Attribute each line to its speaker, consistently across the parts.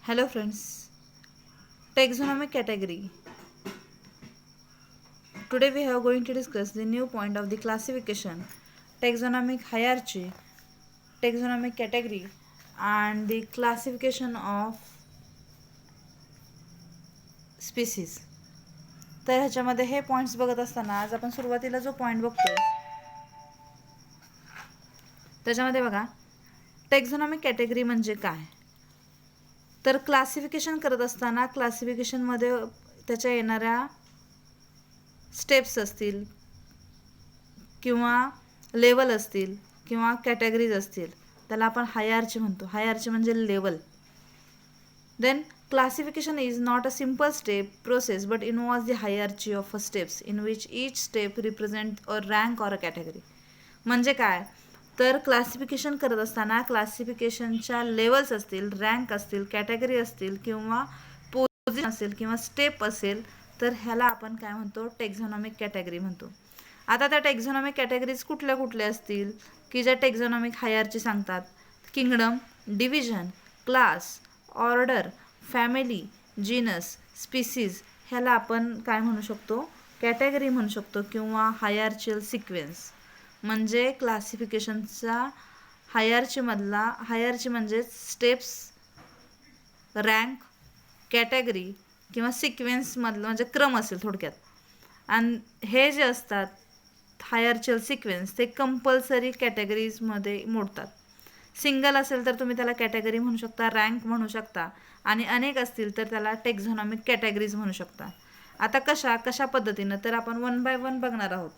Speaker 1: Hello friends, taxonomic category. Today we are going to discuss the new point of the classification, taxonomic hierarchy, taxonomic category and the classification of species. तर ह्याच्यामध्ये हे points बघत असताना आज आपण सुरुवातीला जो पॉइंट बघतोय त्याच्यामध्ये बघा टॅक्झॉनॉमिक कॅटेगरी म्हणजे काय. तर क्लासिफिकेशन करत असताना क्लासिफिकेशनमध्ये त्याच्या येणाऱ्या स्टेप्स असतील किंवा लेवल असतील किंवा कॅटेगरीज असतील त्याला आपण हायरार्ची म्हणतो. हायरार्ची म्हणजे level. Then classification is not a simple step process but involves the hierarchy of steps in which each step represents a rank or a category. म्हणजे काय तर क्लासिफिकेशन करत असताना क्लासिफिकेशनच्या लेवल्स असतील, रँक असतील, कॅटेगरी असतील किंवा पोझिशन असेल किंवा स्टेप असेल तर ह्याला आपण काय म्हणतो टॅक्झॉनॉमिक कॅटेगरी म्हणतो. आता त्या टॅक्झॉनॉमिक कॅटेगरीज कुठल्या कुठल्या असतील की ज्या टॅक्झॉनॉमिक हायरार्ची सांगतात. Kingdom, division, class, order, family, genus, species ह्याला आपण काय म्हणू शकतो कॅटेगरी म्हणू शकतो किंवा हायरार्चियल सिक्वेन्स. म्हणजे क्लासिफिकेशनचा हायरार्चीमधला हायरार्ची म्हणजे स्टेप्स, रँक, कॅटेगरी किंवा सिक्वेन्समधलं म्हणजे क्रम असेल थोडक्यात. आणि हे जे असतात हायरार्चियल सिक्वेन्स ते कंपल्सरी कॅटेगरीजमध्ये मोडतात. सिंगल असेल तर तुम्ही त्याला कॅटेगरी म्हणू शकता, रँक म्हणू शकता आणि अनेक असतील तर त्याला टॅक्झॉनॉमिक कॅटेगरीज म्हणू शकता. आता कशा पद्धतीनं तर आपण वन बाय वन बघणार आहोत.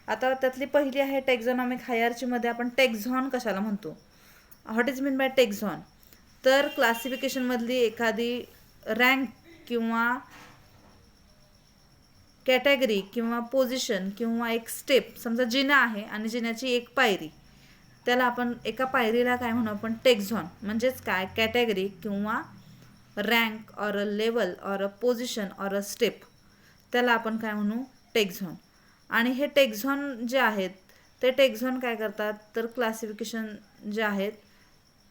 Speaker 1: आता त्यातली पहिली आहे टॅक्झॉनॉमिक हायरार्चीमध्ये आपण टॅक्झॉन कशाला म्हणतो. What is mean by taxon. तर क्लासिफिकेशनमधली एखादी रँक किंवा कॅटेगरी किंवा पोझिशन किंवा एक स्टेप समजा जिना आहे आणि जिन्याची एक पायरी त्याला आपण एका पायरीला काय म्हणू आपण टॅक्झॉन. म्हणजेच काय कॅटेगरी किंवा rank or a level or a position or a step त्याला आपण काय म्हणू टॅक्झॉन. आणि हे टॅक्झॉन जे आहेत ते टॅक्झॉन काय करतात तर क्लासिफिकेशन जे आहेत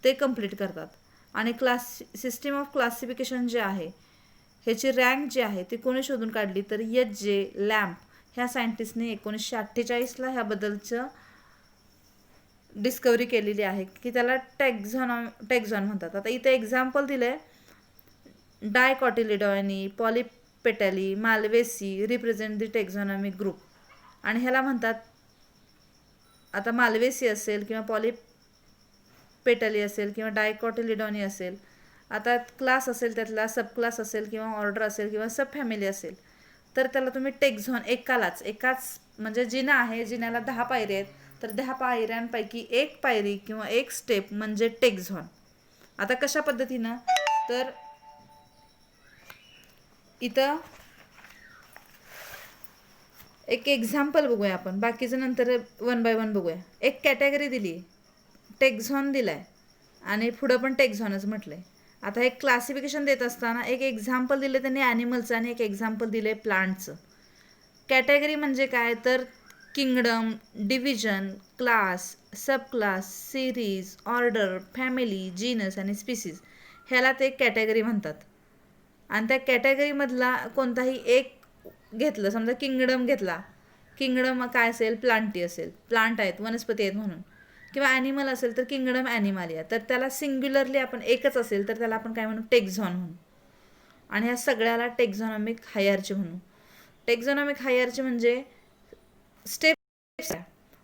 Speaker 1: ते कंप्लीट करतात. आणि सिस्टीम ऑफ क्लासिफिकेशन जे आहे ह्याची रँक जी आहे ती कोणी शोधून काढली तर H.J. लॅम्प ह्या सायंटिस्टने 1948ला ह्याबद्दलचं डिस्कवरी केलेली आहे की त्याला टॅक्झॉन म्हणतात. आता इथे एक्झाम्पल दिलं आहे डायकॉटिलिडॉनी, पॉलिपेटॅली, माल्वेसी रिप्रेझेंट दी टॅक्झॉनॉमिक ग्रुप. आणि ह्याला म्हणतात आता माल्वेसी असेल किंवा पॉलिपेटॅली असेल किंवा डायकॉटिलिडॉनी असेल. आता क्लास असेल त्यातला सब क्लास असेल किंवा ऑर्डर असेल किंवा सब फॅमिली असेल तर त्याला तुम्ही टॅक्झॉन एकाच म्हणजे जिना आहे जिन्याला 10 पायऱ्या आहेत तर 10 पायऱ्यांपैकी एक पायरी किंवा एक स्टेप म्हणजे टॅक्झॉन. आता कशा पद्धतीनं तर इथं एक एक्झाम्पल बघूया आपण, बाकीचं नंतर वन बाय वन बघूया. एक कॅटेगरी दिली, टॅक्झॉन दिलाय आणि पुढं पण टॅक्झॉनच म्हटलंय. आता एक क्लासिफिकेशन देत असताना एक एक्झाम्पल दिले त्यांनी ॲनिमलचं आणि एक एक्झाम्पल दिले प्लांटचं. कॅटेगरी म्हणजे काय तर kingdom, division, class, sub class, series, order, family, genus आणि स्पीसीज ह्याला ते कॅटेगरी म्हणतात. आणि त्या कॅटेगरीमधला कोणताही एक घेतलं समजा किंगडम घेतला, किंगडम काय असेल प्लांटी असेल, प्लांट आहेत वनस्पती आहेत म्हणून, किंवा ॲनिमल असेल तर किंगडम ॲनिमालिया तर त्याला सिंग्युलरली आपण एकच असेल तर त्याला आपण काय म्हणू टॅक्झॉन म्हणू. आणि ह्या सगळ्याला टॅक्झॉनॉमिक हायरार्ची म्हणू. टॅक्झॉनॉमिक हायरार्ची म्हणजे स्टेप्स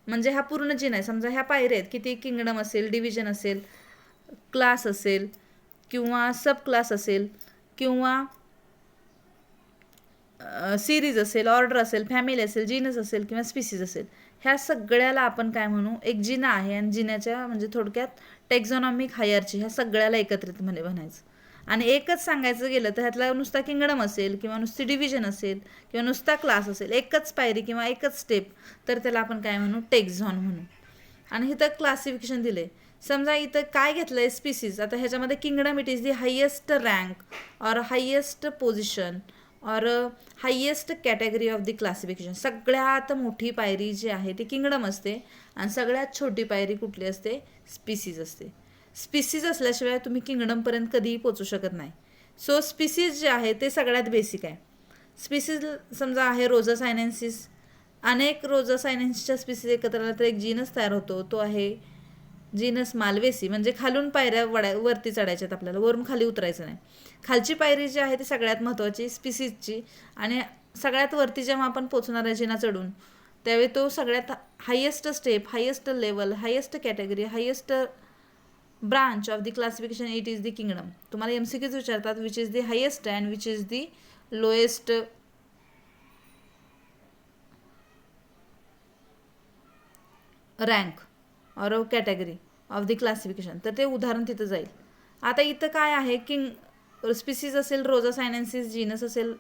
Speaker 1: म्हणजे हा पूर्ण जिना आहे. समजा ह्या पायऱ्या आहेत किती किंगडम असेल, डिव्हिजन असेल, क्लास असेल किंवा सब क्लास असेल किंवा सिरीज असेल, ऑर्डर असेल, फॅमिली असेल, जीनस असेल किंवा स्पीसीज असेल. ह्या सगळ्याला आपण काय म्हणू एक जिना आहे आणि जिन्याच्या म्हणजे थोडक्यात टॅक्झॉनॉमिक हायरार्ची ह्या सगळ्याला एकत्रितपणे म्हणायचं. आणि एकच सांगायचं गेलं तर ह्यातला नुसता किंगडम असेल किंवा नुसती डिव्हिजन असेल किंवा नुसता क्लास असेल एकच पायरी किंवा एकच स्टेप तर त्याला आपण काय म्हणू टॅक्झॉन म्हणू. आणि इथं क्लासिफिकेशन दिले. समजा इथं काय घेतलं आहे स्पीसीज. आता ह्याच्यामध्ये kingdom it is the highest rank or highest position or highest category of the classification. सगळ्यात मोठी पायरी जी आहे ती किंगडम असते आणि सगळ्यात छोटी पायरी कुठली असते स्पीसीज असते. स्पीसीज असल्याशिवाय तुम्ही किंगडमपर्यंत कधीही पोचू शकत नाही. सो स्पीसीज जे आहे ते सगळ्यात बेसिक आहे. स्पीसीज समजा आहे रोजा सायनेन्सिस, अनेक रोजा सायनेन्सिसच्या स्पीसीज एकत्र आल्या तर एक जीनस तयार होतो, तो आहे जीनस मालवेसी. म्हणजे खालून पायऱ्या वरती चढायच्यात आपल्याला, वरून खाली उतरायचं नाही. खालची पायरी जी आहे ती सगळ्यात महत्त्वाची स्पीसीजची, आणि सगळ्यात वरती जेव्हा आपण पोचणार आहे जिना चढून, त्यावेळी तो सगळ्यात highest step, highest level, highest category, highest branch of the classification it is the kingdom. तुम्हाला MCQs विचारतात which is the highest and which is the lowest rank और कॅटेगरी ऑफ द क्लासिफिकेशन, तर ते उदाहरण तिथं जाईल. आता इथं काय आहे, स्पीसीज असेल रोजा सायनेन्सिस, जीनस असेल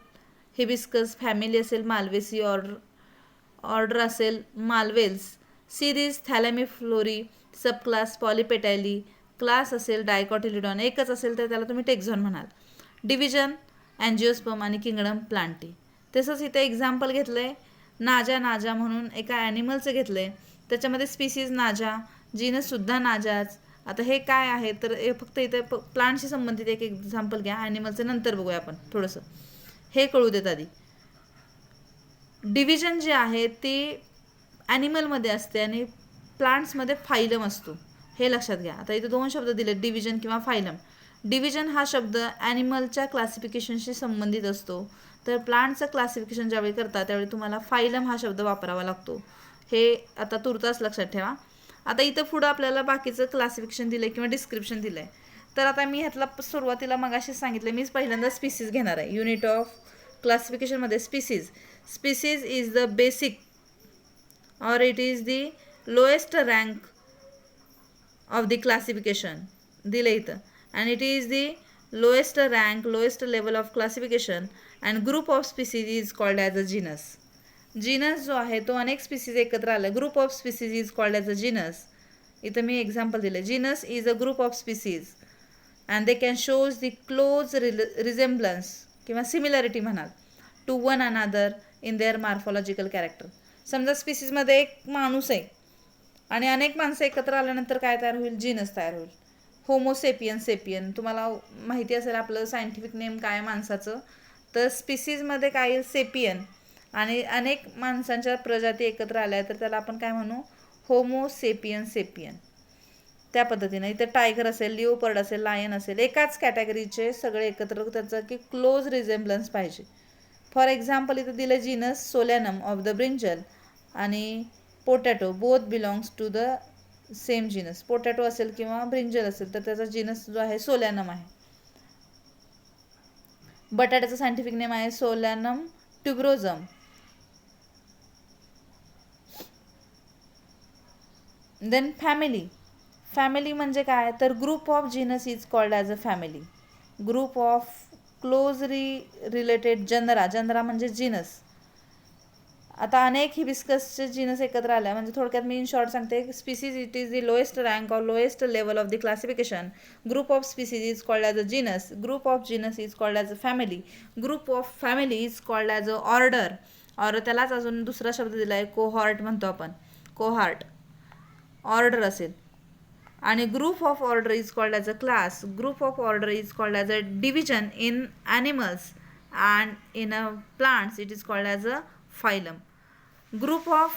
Speaker 1: हिबिस्कस, फॅमिली असेल मालवेसी, ऑर्डर असेल मालवेल्स, सिरीज थॅलॅमिफ्लोरी, सबक्लास पॉलिपेटॅली, क्लास असेल डायकॉटिलिडॉन, एकच असेल तर त्याला तुम्ही टेक्झॉन म्हणाल. डिव्हिजन अँजिओस्पर्म आणि किंगडम प्लांटी. तसंच इथे एक्झाम्पल घेतलं आहे नाजा म्हणून एका ॲनिमलचं घेतलं आहे, त्याच्यामध्ये स्पीसीज नाजा, जीनससुद्धा नाजाच. आता हे काय आहे तर हे फक्त इथे प्लांटशी संबंधित एक एक्झाम्पल घ्या, ॲनिमलचं नंतर बघूया आपण, थोडंसं हे कळू देत आधी. डिव्हिजन जे आहे ते ॲनिमलमध्ये असते आणि प्लांट्समध्ये फायलम असतो, हे लक्षात घ्या. आता इथे 2 शब्द दिले, डिव्हिजन किंवा फायलम. डिव्हिजन हा शब्द ॲनिमलच्या क्लासिफिकेशनशी संबंधित असतो, तर प्लांटचं क्लासिफिकेशन ज्यावेळी करता त्यावेळी तुम्हाला फायलम हा शब्द वापरावा लागतो, हे आता तुर्तास लक्षात ठेवा. आता इथं पुढं आपल्याला बाकीचं क्लासिफिकेशन दिलं आहे किंवा डिस्क्रिप्शन दिलं आहे. तर आता मी ह्यातला सुरुवातीला मगाशी सांगितलं, मीच पहिल्यांदा स्पीसीज घेणार आहे. युनिट ऑफ क्लासिफिकेशनमध्ये species is the basic or it is the lowest rank of the classification दिलं इथं, and it is the lowest rank, lowest level of classification, and group of species is called as a genus. Genus जो आहे तो अनेक species एकत्र आला, group of species is called as a genus. इथं मी एक्झाम्पल दिलं, genus is a group of species and they can shows the close resemblance किंवा सिमिलॅरिटी म्हणाल to one another in their morphological character. समजा स्पीसीजमध्ये एक माणूस आहे आणि अनेक माणसं एकत्र आल्यानंतर काय तयार होईल, जीनस तयार होईल. होमोसेपियन तुम्हाला माहिती असेल आपलं सायंटिफिक नेम काय माणसाचं, तर स्पीसीजमध्ये काय येईल, सेपियन, आणि अनेक माणसांच्या प्रजाती एकत्र आल्या तर त्याला आपण काय म्हणू, सेपियन. त्या पद्धतीनं इथं टायगर असेल, लिओपर्ड असेल, लायन असेल, एकाच कॅटेगरीचे सगळे एकत्र, त्याचं की क्लोज रिझेम्बलन्स पाहिजे. फॉर एक्झाम्पल इथं दिलं genus Solanum of the brinjal आणि potato, both belongs to the same genus. Potato असेल किंवा ब्रिंजल असेल तर त्याचा जीनस जो आहे सोलॅनम आहे. बटाट्याचं सायंटिफिक नेम आहे सोलॅनम ट्युब्रोझम. देन फॅमिली म्हणजे काय तर group of genus is called as a family. Group of closely related genera म्हणजे जीनस. आता अनेक हिबिस्कसचे जीनस एकत्र आल्या, म्हणजे थोडक्यात मी इन शॉर्ट सांगते, species it is the lowest rank or lowest level of the classification. Group of species is called as a genus. Group of genus is called as a family. Group of family is called as a order, or त्यालाच अजून दुसरा शब्द दिला आहे cohort म्हणतो आपण, cohort order असेल. आणि group of order is called as a class. Group of order is called as a division in animals and in a plants it is called as a phylum. Group of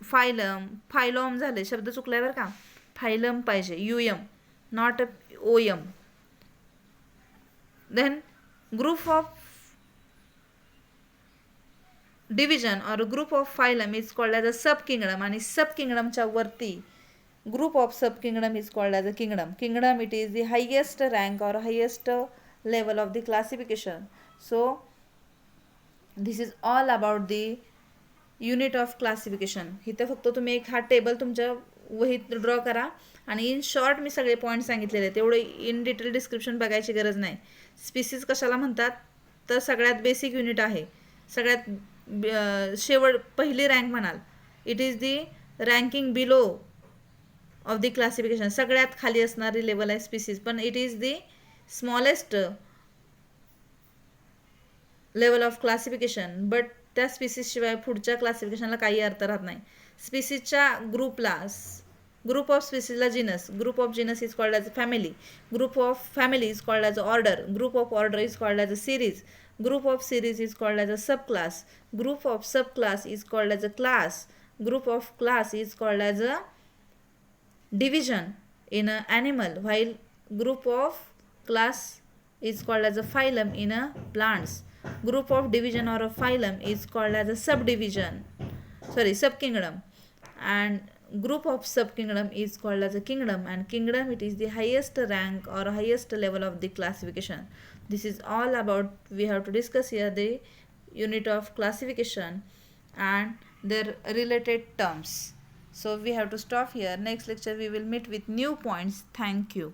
Speaker 1: phylum झाले, शब्द चुकलाय बरं का, phylum पाहिजे, UM not OM. Then group of division or group of phylum is called as a sub kingdom, आणि सब किंगडमच्या वरती group of sub kingdom is called as a kingdom. It is the highest rank or highest level of the classification. So this is all about the unit of classification. इथं फक्त तुम्ही एक हा table तुमच्या वहीत ड्रॉ करा, आणि in short मी सगळे पॉईंट सांगितलेले आहेत, तेवढे इन डिटेल डिस्क्रिप्शन बघायची गरज नाही. स्पीसीज कशाला म्हणतात तर सगळ्यात बेसिक युनिट आहे, सगळ्यात शेवट पहिली रँक म्हणाल, it is the ranking below of the classification, सगळ्यात खाली असणारी लेवल आहे स्पीसीज, पण it is the smallest level of classification. But त्या स्पीसीजशिवाय पुढच्या क्लासिफिकेशनला काही अर्थ राहत नाही. स्पीसीजच्या ग्रुपला Group of species ला genus. Group of genus is called as a family. Group of family is called as order. Group of order is called as a series. Group of series is called as a subclass. Group of subclass is called as a class. Group of class is called as a division in an animal, while group of class is called as a phylum in a plants. Group of division or a phylum is called as a subdivision, subkingdom, and group of subkingdom is called as a kingdom, and kingdom, it is the highest rank or highest level of the classification. This is all about, we have to discuss here the unit of classification and their related terms. So we have to stop here. Next lecture we will meet with new points. Thank you.